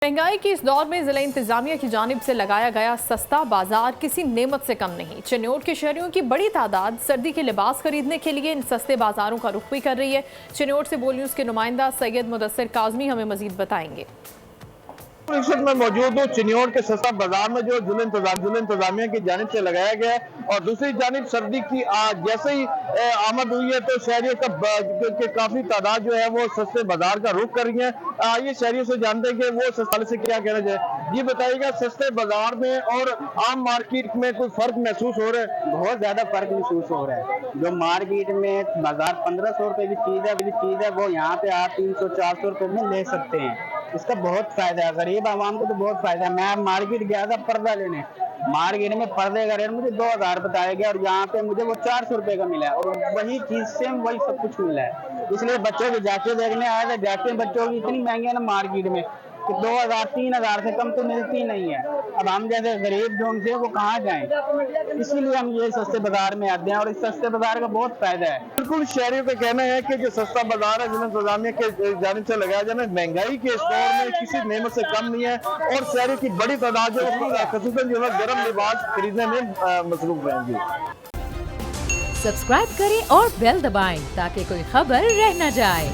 महंगाई के इस दौर में जिला इंतजामिया की जानिब से लगाया गया सस्ता बाजार किसी नेमत से कम नहीं। चिन्नौर के शहरियों की बड़ी तादाद सर्दी के लिबास खरीदने के लिए इन सस्ते बाजारों का रुख भी कर रही है। चिन्नौर से बोल न्यूज़ के नुमाइंदा सैयद मुदस्सिर काज़मी हमें मजीद बताएंगे। इस वक्त मैं मौजूद हूँ चिन्नौर के सस्ता बाजार में, जो जिला इंतजामिया की जानिब से लगाया गया है। और दूसरी जानिब सर्दी की जैसे ही आमद हुई है तो शहरियों का काफी तादाद जो है वो सस्ते बाजार का रुख कर रही है। ये शहरियों से जानते हैं कि वो सस्ते से क्या कहना चाहिए। जी बताइएगा, सस्ते बाजार में और आम मार्केट में कोई फर्क महसूस हो रहा है? बहुत ज्यादा फर्क महसूस हो रहा है। जो मार्केट में बाजार 1500 रुपए की चीज है वो यहाँ पे आप 300-400 रुपए में ले सकते हैं। इसका बहुत फायदा है, गरीब आवाम को तो बहुत फायदा है। मैं मार्केट गया था पर्दा लेने, मार्केट में पर्दे का रेट मुझे 2000 बताया गया और यहाँ पे मुझे वो 400 रुपए का मिला और वही चीज से वही सब कुछ मिला है। इसलिए बच्चों की जैकेट देखने आया था। जैकेट बच्चों की इतनी महंगी है ना मार्केट में कि 2000-3000 से कम तो मिलती नहीं है। अब हम जैसे गरीब जो उनसे वो कहाँ जाएं, इसीलिए हम ये सस्ते बाजार में आते हैं और इस सस्ते बाजार का बहुत फायदा है। बिल्कुल, शहरियों का कहना है कि जो सस्ता बाजार है जिला इंतजामिया के जानिब से लगाया जाना महंगाई के इस दौर में किसी नेमत से कम नहीं है और शहरियों की बड़ी तादाद जो खसूसन जो है गर्म लिबास खरीदने में मसरूफ रहेंगी। सब्सक्राइब करें और बेल दबाएं ताकि कोई खबर रह न जाए।